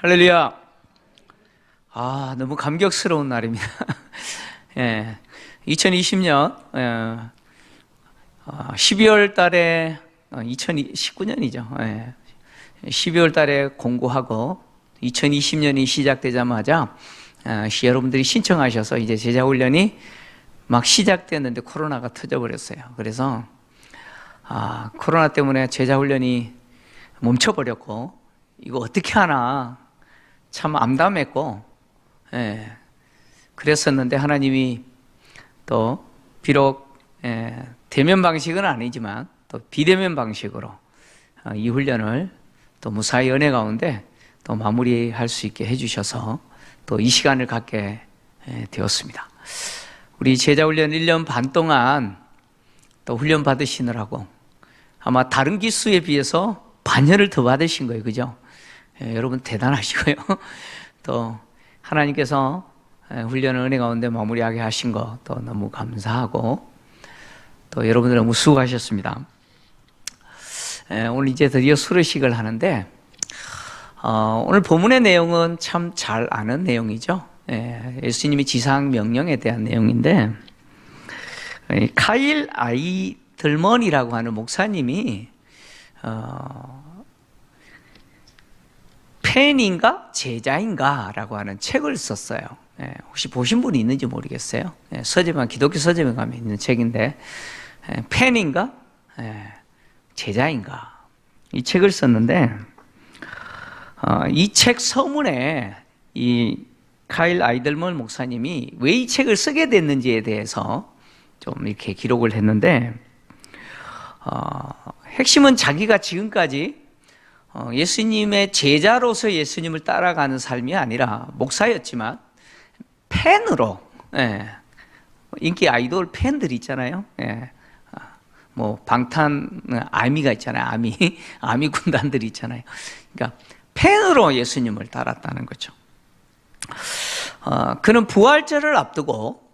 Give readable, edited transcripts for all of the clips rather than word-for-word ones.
할렐루야. 너무 감격스러운 날입니다. 예, 2020년 12월 달에 2019년이죠. 12월 달에 공고하고 2020년이 시작되자마자 여러분들이 신청하셔서 이제 제자훈련이 막 시작됐는데 코로나가 터져버렸어요. 그래서 코로나 때문에 제자훈련이 멈춰버렸고 이거 어떻게 하나 참 암담했고, 그랬었는데 하나님이 또 비록 대면 방식은 아니지만 또 비대면 방식으로 이 훈련을 또 무사히 은혜 가운데 또 마무리할 수 있게 해주셔서 또 이 시간을 갖게 되었습니다. 우리 제자훈련 1년 반 동안 또 훈련 받으시느라고 아마 다른 기수에 비해서 반년을 더 받으신 거예요. 그죠? 여러분 대단하시고요. 또 하나님께서 훈련을 은혜 가운데 마무리하게 하신 거 또 너무 감사하고 또 여러분들 너무 수고하셨습니다. 오늘 이제 드디어 수료식을 하는데 오늘 본문의 내용은 참 잘 아는 내용이죠. 예수님이 지상 명령에 대한 내용인데 카일 아이들먼이라고 하는 목사님이 팬인가 제자인가 라고 하는 책을 썼어요. 혹시 보신 분이 있는지 모르겠어요. 서점에, 기독교 서점에 가면 있는 책인데 팬인가 제자인가 이 책을 썼는데 이 책 서문에 이 카일 아이들먼 목사님이 왜 이 책을 쓰게 됐는지에 대해서 좀 이렇게 기록을 했는데 핵심은 자기가 지금까지 예수님의 제자로서 예수님을 따라가는 삶이 아니라 목사였지만 팬으로, 인기 아이돌 팬들 있잖아요. 뭐 방탄 아미가 있잖아요. 아미 군단들이 있잖아요. 그러니까 팬으로 예수님을 따랐다는 거죠. 그는 부활절을 앞두고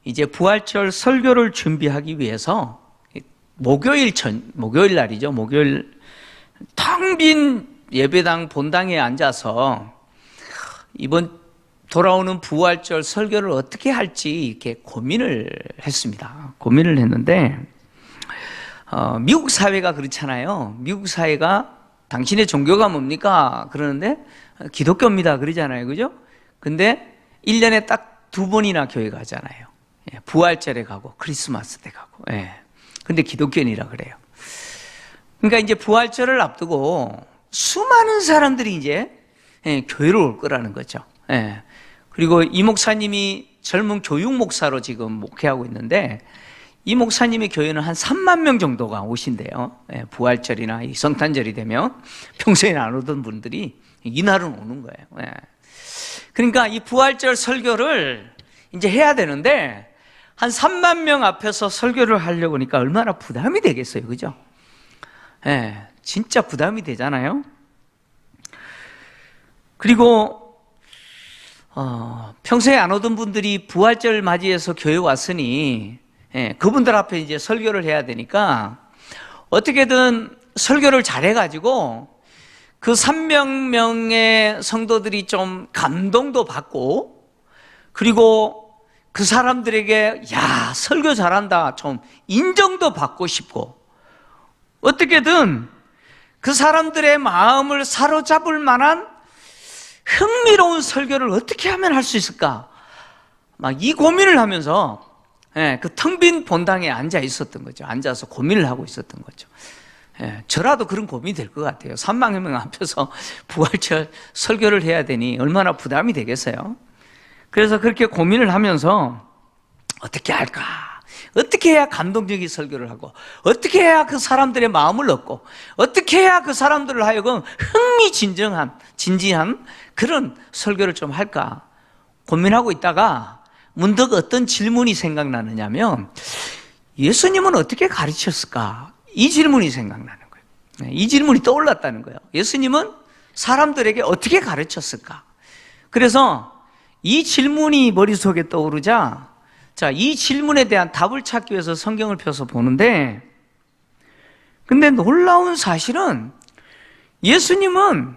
이제 부활절 설교를 준비하기 위해서 목요일 날이죠. 목요일 텅 빈 예배당 본당에 앉아서 이번 돌아오는 부활절 설교를 어떻게 할지 이렇게 고민을 했습니다. 고민을 했는데 미국 사회가 그렇잖아요. 미국 사회가 당신의 종교가 뭡니까? 그러는데 기독교입니다. 그러잖아요. 그죠? 근데 1년에 딱 2번이나 교회 가잖아요. 부활절에 가고 크리스마스 때 가고. 근데 기독교인이라 그래요. 그러니까 이제 부활절을 앞두고 수많은 사람들이 이제 교회로 올 거라는 거죠. 그리고 이 목사님이 젊은 교육 목사로 지금 목회하고 있는데 이 목사님의 교회는 한 3만 명 정도가 오신대요. 부활절이나 이 성탄절이 되면 평소에 안 오던 분들이 이날은 오는 거예요. 그러니까 이 부활절 설교를 이제 해야 되는데 한 3만 명 앞에서 설교를 하려고 하니까 얼마나 부담이 되겠어요. 그죠? 진짜 부담이 되잖아요. 그리고 평소에 안 오던 분들이 부활절 맞이해서 교회 왔으니 그분들 앞에 이제 설교를 해야 되니까 어떻게든 설교를 잘해가지고 그 300명의 성도들이 좀 감동도 받고 그리고 그 사람들에게 야 설교 잘한다 좀 인정도 받고 싶고 어떻게든 그 사람들의 마음을 사로잡을 만한 흥미로운 설교를 어떻게 하면 할 수 있을까 막 이 고민을 하면서 그 텅 빈 본당에 앉아 있었던 거죠. 앉아서 고민을 하고 있었던 거죠. 저라도 그런 고민이 될 것 같아요. 3만 명 앞에서 부활절 설교를 해야 되니 얼마나 부담이 되겠어요. 그래서 그렇게 고민을 하면서 어떻게 할까? 어떻게 해야 감동적인 설교를 하고 어떻게 해야 그 사람들의 마음을 얻고 어떻게 해야 그 사람들을 하여금 진지한 그런 설교를 좀 할까 고민하고 있다가 문득 어떤 질문이 생각나느냐면 예수님은 어떻게 가르쳤을까? 이 질문이 생각나는 거예요. 이 질문이 떠올랐다는 거예요. 예수님은 사람들에게 어떻게 가르쳤을까? 그래서 이 질문이 머릿속에 떠오르자 이 질문에 대한 답을 찾기 위해서 성경을 펴서 보는데 근데 놀라운 사실은 예수님은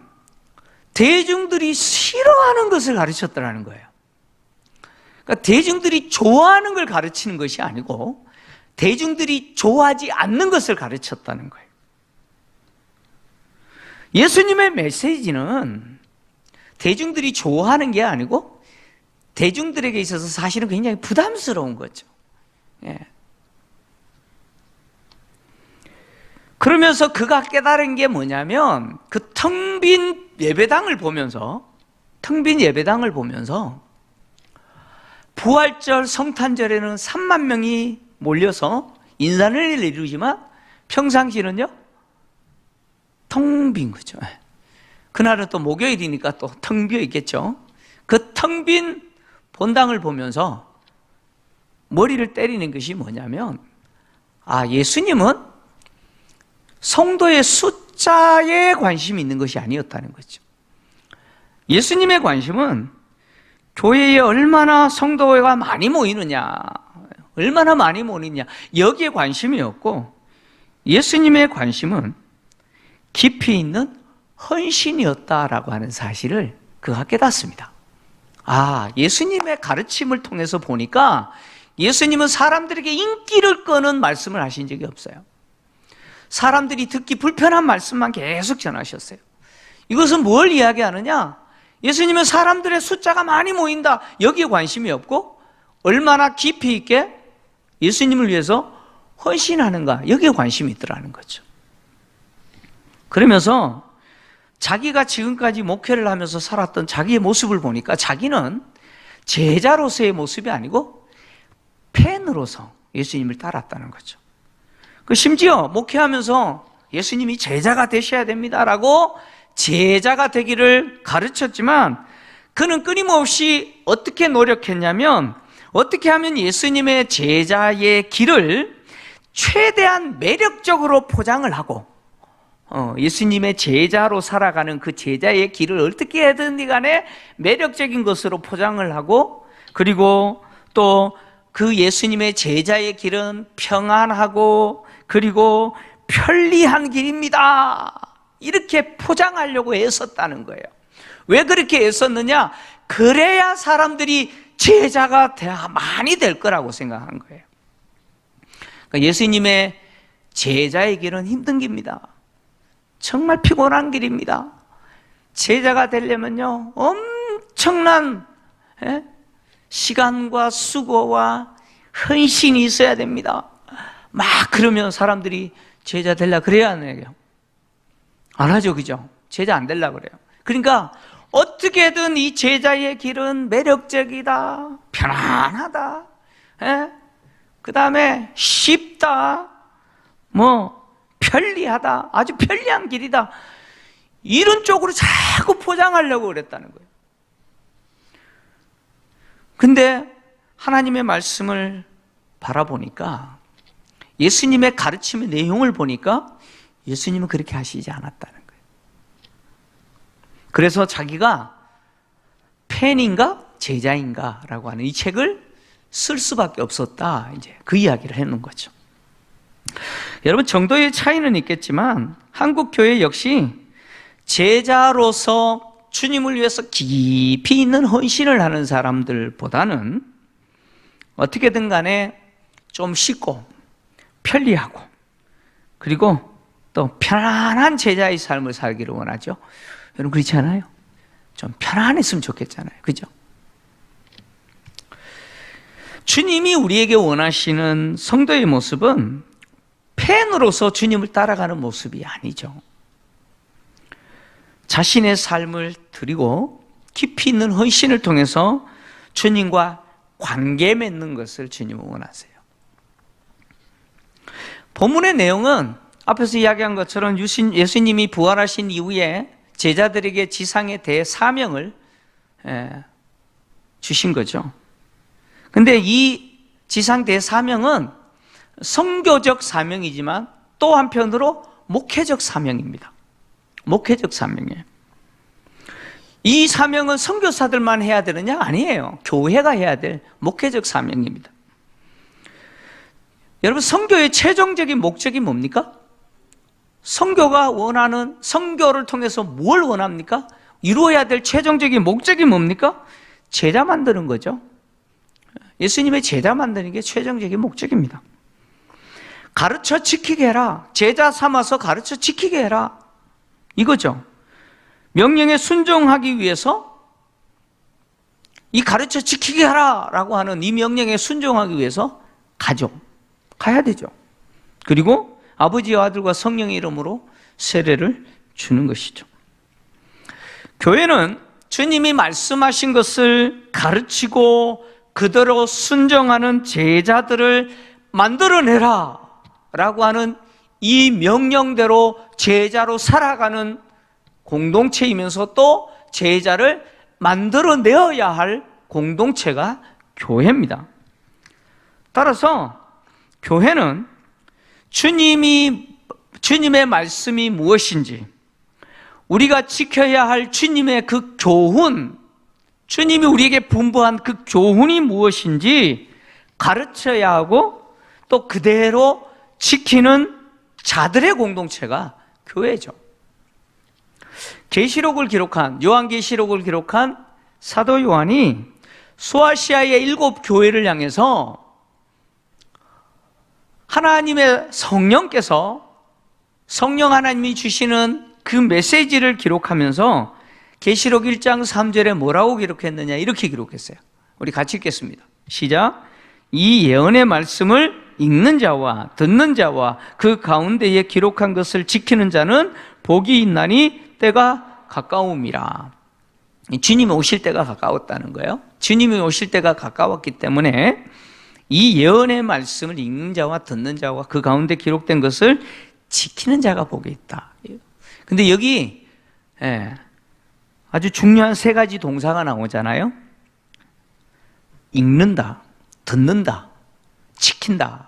대중들이 싫어하는 것을 가르쳤더라는 거예요. 그러니까 대중들이 좋아하는 걸 가르치는 것이 아니고 대중들이 좋아하지 않는 것을 가르쳤다는 거예요. 예수님의 메시지는 대중들이 좋아하는 게 아니고 대중들에게 있어서 사실은 굉장히 부담스러운 거죠. 예. 그러면서 그가 깨달은 게 뭐냐면 그 텅 빈 예배당을 보면서 부활절 성탄절에는 3만 명이 몰려서 인산을 이루지만 평상시는요 텅 빈 거죠. 그날은 또 목요일이니까 또 텅 비어 있겠죠. 그 텅 빈 본당을 보면서 머리를 때리는 것이 뭐냐면 예수님은 성도의 숫자에 관심이 있는 것이 아니었다는 거죠. 예수님의 관심은 교회에 얼마나 성도가 많이 모이느냐, 얼마나 많이 모이느냐, 여기에 관심이었고 예수님의 관심은 깊이 있는 헌신이었다라고 하는 사실을 그가 깨닫습니다. 예수님의 가르침을 통해서 보니까 예수님은 사람들에게 인기를 끄는 말씀을 하신 적이 없어요. 사람들이 듣기 불편한 말씀만 계속 전하셨어요. 이것은 뭘 이야기하느냐? 예수님은 사람들의 숫자가 많이 모인다, 여기에 관심이 없고 얼마나 깊이 있게 예수님을 위해서 헌신하는가, 여기에 관심이 있더라는 거죠. 그러면서 자기가 지금까지 목회를 하면서 살았던 자기의 모습을 보니까 자기는 제자로서의 모습이 아니고 팬으로서 예수님을 따랐다는 거죠. 심지어 목회하면서 예수님이 제자가 되셔야 됩니다라고 제자가 되기를 가르쳤지만 그는 끊임없이 어떻게 노력했냐면 어떻게 하면 예수님의 제자의 길을 최대한 매력적으로 포장을 하고 예수님의 제자로 살아가는 그 제자의 길을 어떻게 해든 간에 매력적인 것으로 포장을 하고, 그리고 또 그 예수님의 제자의 길은 평안하고 그리고 편리한 길입니다, 이렇게 포장하려고 애썼다는 거예요. 왜 그렇게 애썼느냐? 그래야 사람들이 제자가 많이 될 거라고 생각한 거예요. 그러니까 예수님의 제자의 길은 힘든 길입니다. 정말 피곤한 길입니다. 제자가 되려면요 엄청난 시간과 수고와 헌신이 있어야 됩니다. 막 그러면 사람들이 제자 되려 그래야 하네요. 안 하죠, 그죠? 제자 안 되려 그래요. 그러니까 어떻게든 이 제자의 길은 매력적이다, 편안하다, 그 다음에 쉽다, 편리하다, 아주 편리한 길이다, 이런 쪽으로 자꾸 포장하려고 그랬다는 거예요. 근데 하나님의 말씀을 바라보니까, 예수님의 가르침의 내용을 보니까 예수님은 그렇게 하시지 않았다는 거예요. 그래서 자기가 팬인가 제자인가 라고 하는 이 책을 쓸 수밖에 없었다, 이제 그 이야기를 해놓은 거죠. 여러분, 정도의 차이는 있겠지만 한국 교회 역시 제자로서 주님을 위해서 깊이 있는 헌신을 하는 사람들보다는 어떻게든 간에 좀 쉽고 편리하고 그리고 또 편안한 제자의 삶을 살기를 원하죠. 여러분, 그렇지 않아요? 좀 편안했으면 좋겠잖아요, 그죠? 주님이 우리에게 원하시는 성도의 모습은 팬으로서 주님을 따라가는 모습이 아니죠. 자신의 삶을 드리고 깊이 있는 헌신을 통해서 주님과 관계 맺는 것을 주님은 원하세요. 본문의 내용은 앞에서 이야기한 것처럼 예수님이 부활하신 이후에 제자들에게 지상의 대사명을 주신 거죠. 근데 이 지상 대사명은 선교적 사명이지만 또 한편으로 목회적 사명입니다. 목회적 사명이에요. 이 사명은 선교사들만 해야 되느냐? 아니에요. 교회가 해야 될 목회적 사명입니다. 여러분, 선교의 최종적인 목적이 뭡니까? 선교가 원하는, 선교를 통해서 뭘 원합니까? 이루어야 될 최종적인 목적이 뭡니까? 제자 만드는 거죠. 예수님의 제자 만드는 게 최종적인 목적입니다. 가르쳐 지키게 해라. 제자 삼아서 가르쳐 지키게 해라. 이거죠. 명령에 순종하기 위해서 이 가르쳐 지키게 하라라고 하는 이 명령에 순종하기 위해서 가야 되죠. 그리고 아버지와 아들과 성령의 이름으로 세례를 주는 것이죠. 교회는 주님이 말씀하신 것을 가르치고 그대로 순종하는 제자들을 만들어내라 라고 하는 이 명령대로 제자로 살아가는 공동체이면서 또 제자를 만들어내어야 할 공동체가 교회입니다. 따라서 교회는 주님의 말씀이 무엇인지, 우리가 지켜야 할 주님의 그 교훈, 주님이 우리에게 분부한 그 교훈이 무엇인지 가르쳐야 하고 또 그대로 지키는 자들의 공동체가 교회죠. 요한계시록을 기록한 사도 요한이 소아시아의 7 교회를 향해서 하나님의 성령께서 성령 하나님이 주시는 그 메시지를 기록하면서 계시록 1장 3절에 뭐라고 기록했느냐, 이렇게 기록했어요. 우리 같이 읽겠습니다. 시작. 이 예언의 말씀을 읽는 자와 듣는 자와 그 가운데에 기록한 것을 지키는 자는 복이 있나니 때가 가까움이라. 주님이 오실 때가 가까웠다는 거예요. 주님이 오실 때가 가까웠기 때문에 이 예언의 말씀을 읽는 자와 듣는 자와 그 가운데 기록된 것을 지키는 자가 복이 있다. 근데 여기 아주 중요한 3가지 동사가 나오잖아요. 읽는다, 듣는다, 지킨다.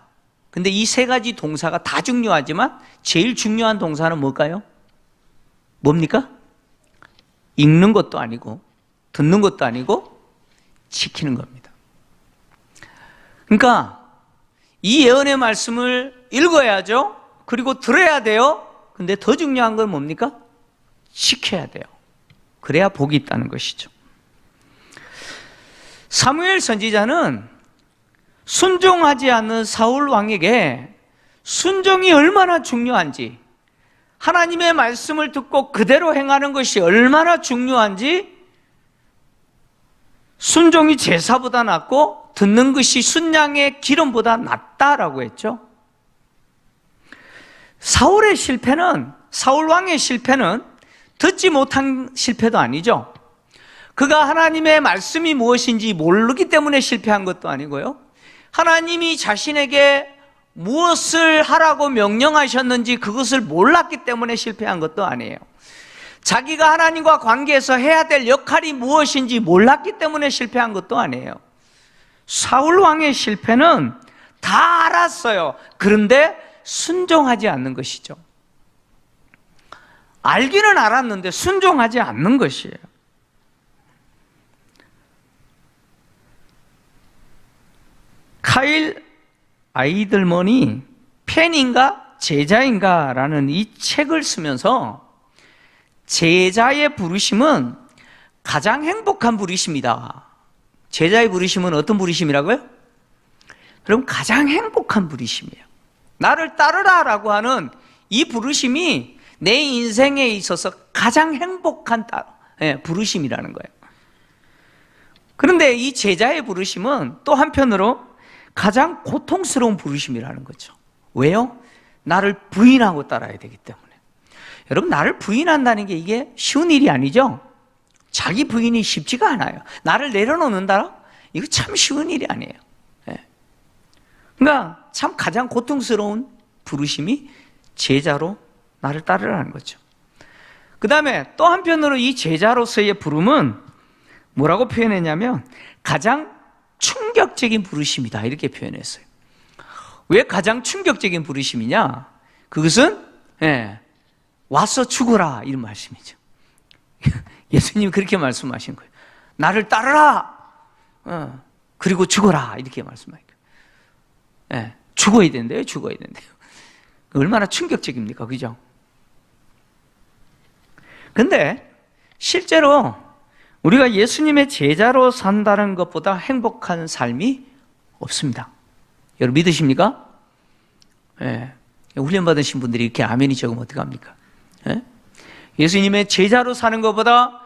근데 이 3가지 동사가 다 중요하지만 제일 중요한 동사는 뭘까요? 뭡니까? 읽는 것도 아니고 듣는 것도 아니고 지키는 겁니다. 그러니까 이 예언의 말씀을 읽어야죠. 그리고 들어야 돼요. 근데 더 중요한 건 뭡니까? 지켜야 돼요. 그래야 복이 있다는 것이죠. 사무엘 선지자는 순종하지 않는 사울 왕에게 순종이 얼마나 중요한지, 하나님의 말씀을 듣고 그대로 행하는 것이 얼마나 중요한지, 순종이 제사보다 낫고 듣는 것이 순양의 기름보다 낫다라고 했죠. 사울 왕의 실패는 듣지 못한 실패도 아니죠. 그가 하나님의 말씀이 무엇인지 모르기 때문에 실패한 것도 아니고요. 하나님이 자신에게 무엇을 하라고 명령하셨는지 그것을 몰랐기 때문에 실패한 것도 아니에요. 자기가 하나님과 관계에서 해야 될 역할이 무엇인지 몰랐기 때문에 실패한 것도 아니에요. 사울 왕의 실패는 다 알았어요. 그런데 순종하지 않는 것이죠. 알기는 알았는데 순종하지 않는 것이에요. 카일 아이들먼이 팬인가 제자인가 라는 이 책을 쓰면서 제자의 부르심은 가장 행복한 부르심이다. 제자의 부르심은 어떤 부르심이라고요? 그럼 가장 행복한 부르심이에요. 나를 따르라 라고 하는 이 부르심이 내 인생에 있어서 가장 행복한 부르심이라는 거예요. 그런데 이 제자의 부르심은 또 한편으로 가장 고통스러운 부르심이라는 거죠. 왜요? 나를 부인하고 따라야 되기 때문에. 여러분, 나를 부인한다는 게 이게 쉬운 일이 아니죠? 자기 부인이 쉽지가 않아요. 나를 내려놓는다? 이거 참 쉬운 일이 아니에요. 그러니까 참 가장 고통스러운 부르심이 제자로 나를 따르라는 거죠. 그 다음에 또 한편으로 이 제자로서의 부름은 뭐라고 표현했냐면 가장 충격적인 부르심이다, 이렇게 표현했어요. 왜 가장 충격적인 부르심이냐? 그것은 와서 죽어라, 이런 말씀이죠. 예수님이 그렇게 말씀하신 거예요. 나를 따르라, 그리고 죽어라, 이렇게 말씀하신 거예요. 죽어야 된대요. 얼마나 충격적입니까? 그죠? 근데 실제로 우리가 예수님의 제자로 산다는 것보다 행복한 삶이 없습니다. 여러분 믿으십니까? 예. 훈련 받으신 분들이 이렇게 아멘이 적으면 어떡합니까? 예? 예수님의 제자로 사는 것보다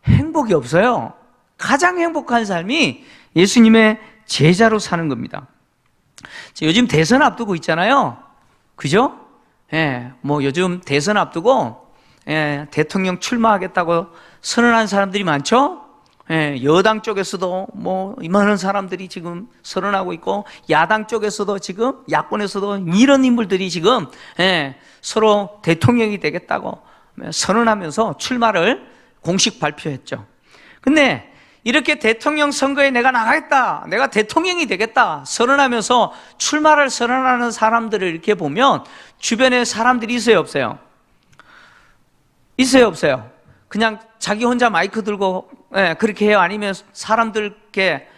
행복이 없어요. 가장 행복한 삶이 예수님의 제자로 사는 겁니다. 요즘 대선 앞두고 있잖아요. 그죠? 예, 뭐 요즘 대선 앞두고 대통령 출마하겠다고 선언한 사람들이 많죠? 여당 쪽에서도 뭐 이만한 사람들이 지금 선언하고 있고, 야당 쪽에서도 지금, 야권에서도 이런 인물들이 지금 서로 대통령이 되겠다고 선언하면서 출마를 공식 발표했죠. 근데 이렇게 대통령 선거에 내가 나가겠다, 내가 대통령이 되겠다 선언하면서 출마를 선언하는 사람들을 이렇게 보면 주변에 사람들이 있어요, 없어요? 있어요, 없어요? 그냥 자기 혼자 마이크 들고 그렇게 해요? 아니면 사람들께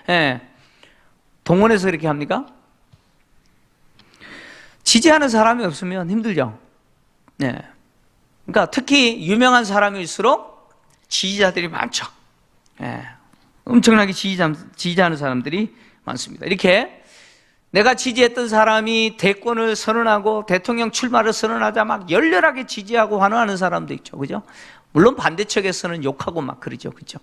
동원해서 이렇게 합니까? 지지하는 사람이 없으면 힘들죠. 그러니까 특히 유명한 사람일수록 지지자들이 많죠. 엄청나게 지지하는 사람들이 많습니다. 이렇게 내가 지지했던 사람이 대권을 선언하고 대통령 출마를 선언하자 막 열렬하게 지지하고 환호하는 사람도 있죠. 그죠? 물론 반대측에서는 욕하고 막 그러죠. 그죠?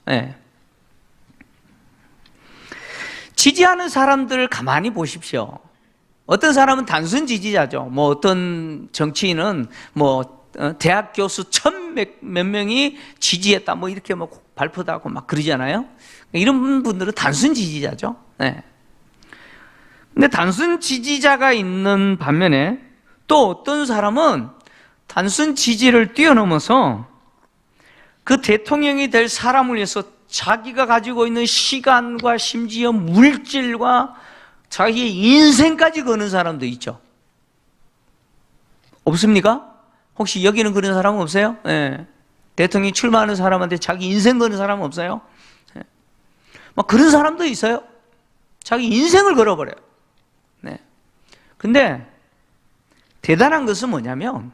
지지하는 사람들 가만히 보십시오. 어떤 사람은 단순 지지자죠. 뭐 어떤 정치인은 뭐 대학 교수 몇 명이 지지했다 뭐 이렇게 뭐 발표도 하고 막 그러잖아요. 이런 분들은 단순 지지자죠. 근데 단순 지지자가 있는 반면에 또 어떤 사람은 단순 지지를 뛰어넘어서 그 대통령이 될 사람을 위해서 자기가 가지고 있는 시간과 심지어 물질과 자기의 인생까지 거는 사람도 있죠. 없습니까? 혹시 여기는 그런 사람은 없어요? 대통령이 출마하는 사람한테 자기 인생 거는 사람은 없어요? 막 그런 사람도 있어요. 자기 인생을 걸어버려요. 근데 대단한 것은 뭐냐면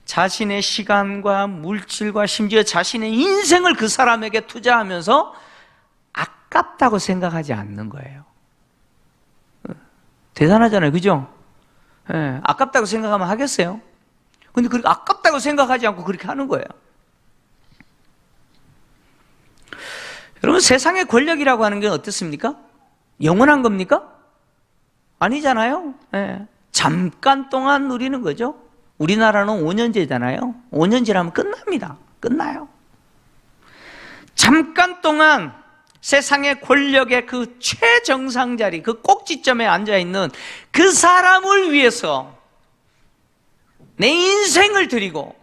자신의 시간과 물질과 심지어 자신의 인생을 그 사람에게 투자하면서 아깝다고 생각하지 않는 거예요. 대단하잖아요. 그죠? 아깝다고 생각하면 하겠어요? 근데 그렇게 아깝다고 생각하지 않고 그렇게 하는 거예요. 여러분, 세상의 권력이라고 하는 게 어떻습니까? 영원한 겁니까? 아니잖아요. 잠깐 동안 누리는 거죠. 우리나라는 5년제잖아요. 5년제라면 끝납니다. 끝나요. 잠깐 동안 세상의 권력의 그 최정상 자리, 그 꼭지점에 앉아있는 그 사람을 위해서 내 인생을 드리고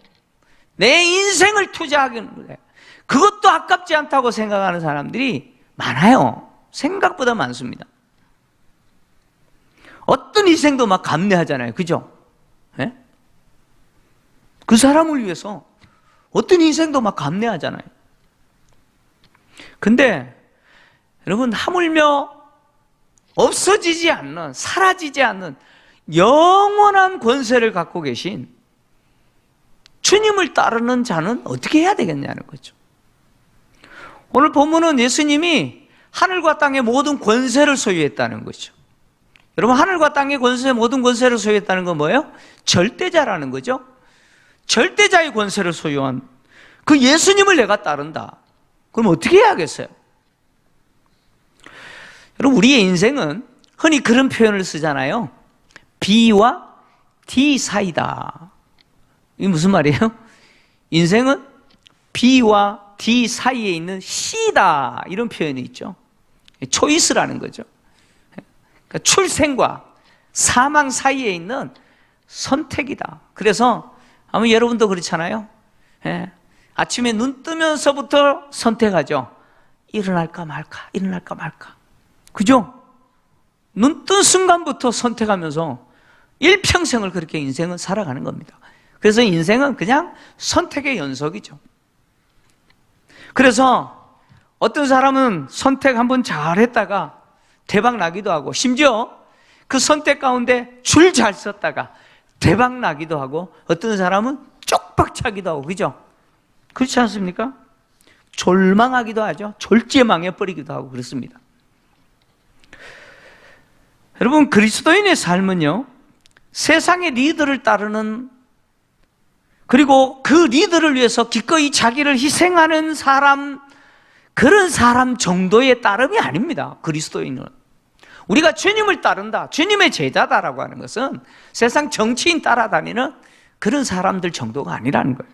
내 인생을 투자하기는 거예요. 그것도 아깝지 않다고 생각하는 사람들이 많아요. 생각보다 많습니다. 어떤 희생도 막 감내하잖아요. 그죠? 그 사람을 위해서 어떤 희생도 막 감내하잖아요. 근데 여러분, 하물며 없어지지 않는, 사라지지 않는 영원한 권세를 갖고 계신 주님을 따르는 자는 어떻게 해야 되겠냐는 거죠. 오늘 본문은 예수님이 하늘과 땅의 모든 권세를 소유했다는 거죠. 여러분, 하늘과 땅의 권세, 모든 권세를 소유했다는 건 뭐예요? 절대자라는 거죠. 절대자의 권세를 소유한 그 예수님을 내가 따른다. 그럼 어떻게 해야겠어요? 여러분, 우리의 인생은 흔히 그런 표현을 쓰잖아요. B와 D 사이다. 이게 무슨 말이에요? 인생은 B와 D 사이에 있는 C다. 이런 표현이 있죠. 초이스라는 거죠. 그러니까 출생과 사망 사이에 있는 선택이다. 그래서 아마 여러분도 그렇잖아요. 아침에 눈 뜨면서부터 선택하죠. 일어날까 말까, 일어날까 말까. 그죠? 눈 뜬 순간부터 선택하면서 일평생을 그렇게 인생은 살아가는 겁니다. 그래서 인생은 그냥 선택의 연속이죠. 그래서 어떤 사람은 선택 한번 잘했다가 대박 나기도 하고, 심지어 그 선택 가운데 줄 잘 썼다가 대박 나기도 하고, 어떤 사람은 쪽박 차기도 하고, 그죠? 그렇지 않습니까? 졸망하기도 하죠. 졸지망해버리기도 하고 그렇습니다. 여러분, 그리스도인의 삶은요, 세상의 리더를 따르는, 그리고 그 리더를 위해서 기꺼이 자기를 희생하는 사람, 그런 사람 정도의 따름이 아닙니다. 그리스도인은. 우리가 주님을 따른다, 주님의 제자다라고 하는 것은 세상 정치인 따라다니는 그런 사람들 정도가 아니라는 거예요.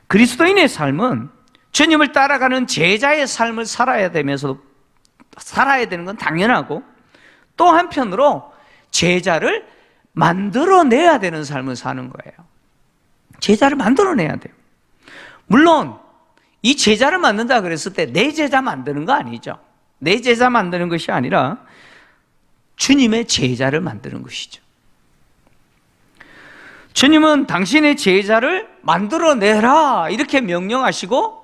그리스도인의 삶은 주님을 따라가는 제자의 삶을 살아야 되면서 살아야 되는 건 당연하고, 또 한편으로 제자를 만들어내야 되는 삶을 사는 거예요. 제자를 만들어내야 돼요. 물론 이 제자를 만든다 그랬을 때 내 제자 만드는 거 아니죠. 내 제자 만드는 것이 아니라 주님의 제자를 만드는 것이죠. 주님은 당신의 제자를 만들어내라 이렇게 명령하시고,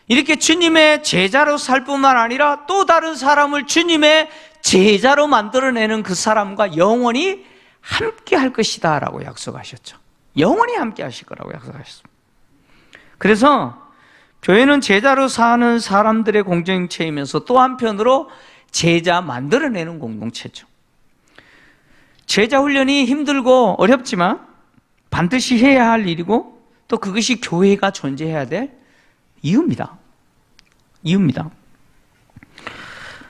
이렇게 주님의 제자로 살 뿐만 아니라 또 다른 사람을 주님의 제자로 만들어내는 그 사람과 영원히 함께 할 것이다 라고 약속하셨죠. 영원히 함께 하실 거라고 약속하셨습니다. 그래서 교회는 제자로 사는 사람들의 공동체이면서 또 한편으로 제자 만들어내는 공동체죠. 제자 훈련이 힘들고 어렵지만 반드시 해야 할 일이고, 또 그것이 교회가 존재해야 될 이유입니다.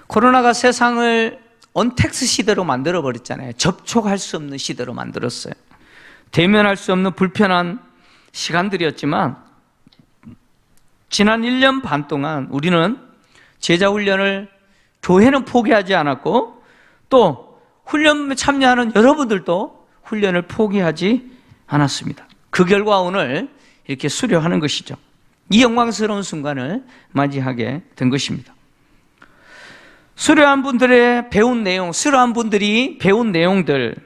코로나가 세상을 언택스 시대로 만들어버렸잖아요. 접촉할 수 없는 시대로 만들었어요. 대면할 수 없는 불편한 시간들이었지만, 지난 1년 반 동안 우리는 제자 훈련을, 교회는 포기하지 않았고, 또 훈련에 참여하는 여러분들도 훈련을 포기하지 않았습니다. 그 결과 오늘 이렇게 수료하는 것이죠. 이 영광스러운 순간을 맞이하게 된 것입니다. 수료한 분들의 배운 내용, 수료한 분들이 배운 내용들,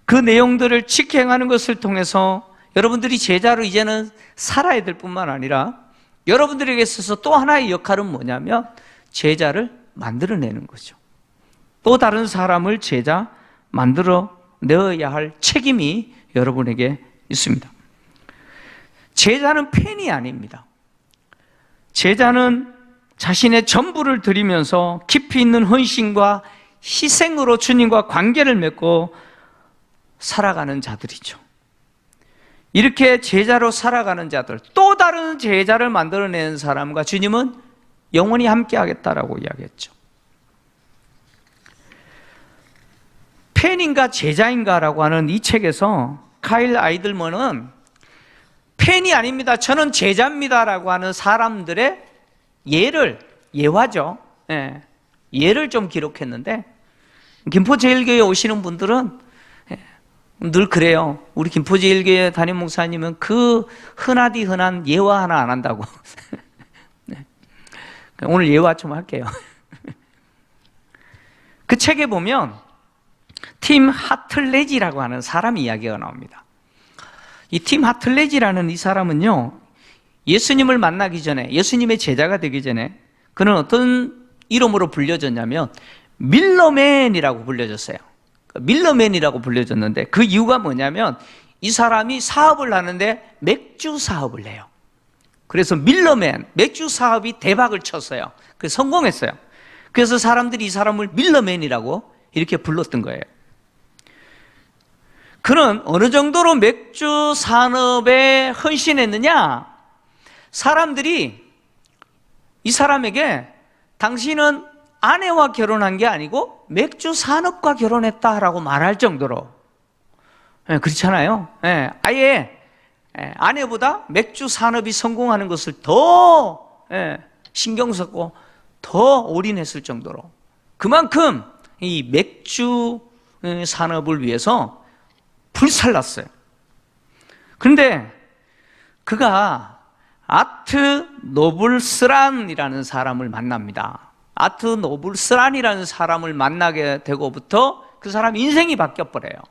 그 내용들을 직행하는 것을 통해서 여러분들이 제자로 이제는 살아야 될 뿐만 아니라 여러분들에게 있어서 또 하나의 역할은 뭐냐면 제자를 만들어내는 거죠. 또 다른 사람을 제자 만들어내어야 할 책임이 여러분에게 있습니다. 제자는 팬이 아닙니다. 제자는 자신의 전부를 드리면서 깊이 있는 헌신과 희생으로 주님과 관계를 맺고 살아가는 자들이죠. 이렇게 제자로 살아가는 자들, 또 다른 제자를 만들어내는 사람과 주님은 영원히 함께 하겠다라고 이야기했죠. 팬인가 제자인가라고 하는 이 책에서 카일 아이들먼은 팬이 아닙니다, 저는 제자입니다라고 하는 사람들의 예화죠. 예를 좀 기록했는데, 김포제일교회 오시는 분들은 늘 그래요. 우리 김포제일교회 담임 목사님은 그 흔하디 흔한 예화 하나 안 한다고. 오늘 예화 좀 할게요. 그 책에 보면 팀 하틀레지라고 하는 사람 이야기가 나옵니다. 이 팀 하틀레지라는 이 사람은요, 예수님을 만나기 전에, 예수님의 제자가 되기 전에 그는 어떤 이름으로 불려졌냐면 밀러맨이라고 불려졌어요. 밀러맨이라고 불려졌는데 그 이유가 뭐냐면 이 사람이 사업을 하는데 맥주 사업을 해요. 그래서 밀러맨, 맥주 사업이 대박을 쳤어요. 그래서 성공했어요. 그래서 사람들이 이 사람을 밀러맨이라고 이렇게 불렀던 거예요. 그는 어느 정도로 맥주 산업에 헌신했느냐? 사람들이 이 사람에게 당신은 아내와 결혼한 게 아니고 맥주 산업과 결혼했다라고 말할 정도로, 그렇잖아요. 아예 아내보다 맥주 산업이 성공하는 것을 더 신경 썼고 더 올인했을 정도로, 그만큼 이 맥주 산업을 위해서 불살랐어요. 그런데 그가 아트 노블스란이라는 사람을 만납니다. 아트 노블스란이라는 사람을 만나게 되고부터 그 사람 인생이 바뀌어버려요.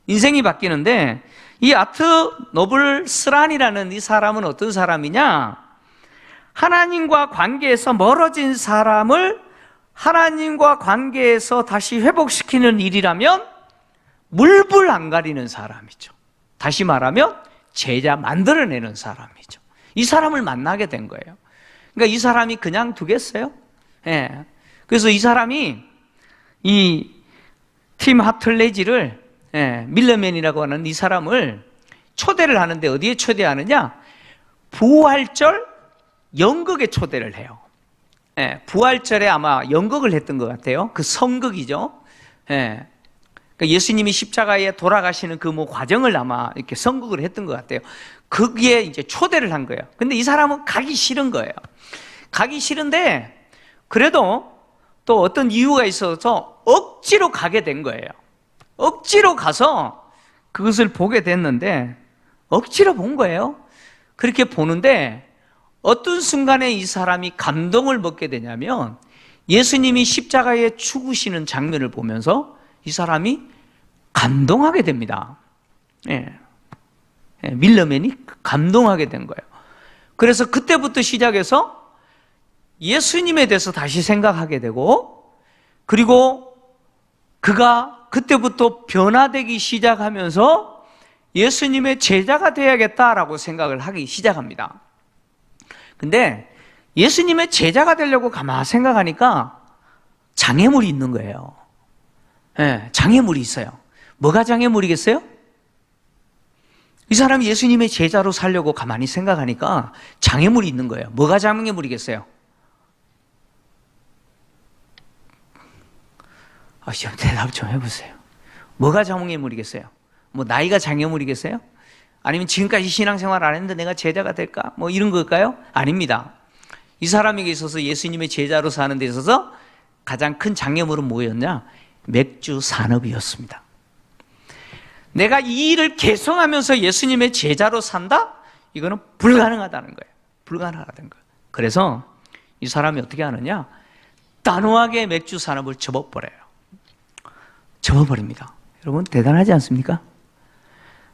인생이 바뀌는데, 이 아트 노블스란이라는 이 사람은 어떤 사람이냐? 하나님과 관계에서 멀어진 사람을 하나님과 관계에서 다시 회복시키는 일이라면 물불 안 가리는 사람이죠. 다시 말하면 제자 만들어내는 사람이죠. 이 사람을 만나게 된 거예요. 그러니까 이 사람이 그냥 두겠어요? 예. 그래서 이 사람이 이 팀 하틀레지를, 밀러맨이라고 하는 이 사람을 초대를 하는데 어디에 초대하느냐? 부활절 연극에 초대를 해요. 부활절에 아마 연극을 했던 것 같아요. 그 성극이죠. 그러니까 예수님이 십자가에 돌아가시는 그 뭐 과정을 아마 이렇게 성극을 했던 것 같아요. 거기에 이제 초대를 한 거예요. 근데 이 사람은 가기 싫은 거예요. 가기 싫은데 그래도 또 어떤 이유가 있어서 억지로 가게 된 거예요. 억지로 가서 그것을 보게 됐는데 억지로 본 거예요. 그렇게 보는데 어떤 순간에 이 사람이 감동을 먹게 되냐면 예수님이 십자가에 죽으시는 장면을 보면서 이 사람이 감동하게 됩니다. 밀러맨이 감동하게 된 거예요. 그래서 그때부터 시작해서 예수님에 대해서 다시 생각하게 되고, 그리고 그가 그때부터 변화되기 시작하면서 예수님의 제자가 되어야겠다라고 생각을 하기 시작합니다. 근데 예수님의 제자가 되려고 가만히 생각하니까 장애물이 있는 거예요. 장애물이 있어요. 뭐가 장애물이겠어요? 이 사람이 예수님의 제자로 살려고 가만히 생각하니까 장애물이 있는 거예요. 뭐가 장애물이겠어요? 좀 대답 좀 해보세요. 뭐가 장애물이겠어요? 뭐 나이가 장애물이겠어요? 아니면 지금까지 신앙생활 안 했는데 내가 제자가 될까? 뭐 이런 걸까요? 아닙니다. 이 사람에게 있어서 예수님의 제자로 사는 데 있어서 가장 큰 장애물은 뭐였냐? 맥주 산업이었습니다. 내가 이 일을 계속하면서 예수님의 제자로 산다? 이거는 불가능하다는 거예요. 불가능하다는 거예요. 그래서 이 사람이 어떻게 하느냐? 단호하게 맥주 산업을 접어버려요. 접어버립니다. 여러분 대단하지 않습니까?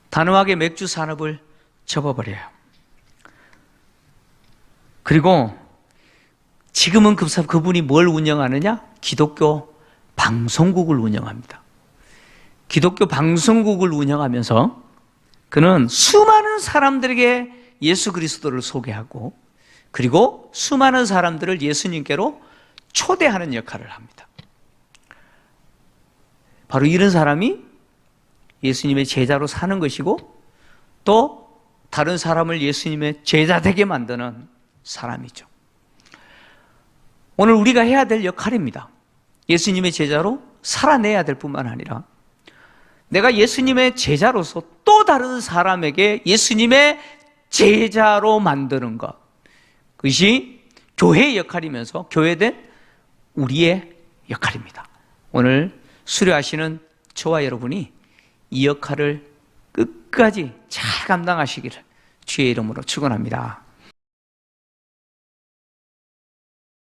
단호하게 맥주 산업을 접어버려요. 그리고 지금은 그분이 뭘 운영하느냐? 기독교 방송국을 운영합니다. 기독교 방송국을 운영하면서 그는 수많은 사람들에게 예수 그리스도를 소개하고 그리고 수많은 사람들을 예수님께로 초대하는 역할을 합니다. 바로 이런 사람이 예수님의 제자로 사는 것이고 또 다른 사람을 예수님의 제자 되게 만드는 사람이죠. 오늘 우리가 해야 될 역할입니다. 예수님의 제자로 살아내야 될 뿐만 아니라 내가 예수님의 제자로서 또 다른 사람에게 예수님의 제자로 만드는 것, 그것이 교회의 역할이면서 교회된 우리의 역할입니다. 오늘 수료하시는 저와 여러분이 이 역할을 끝까지 잘 감당하시기를 주의 이름으로 축원합니다.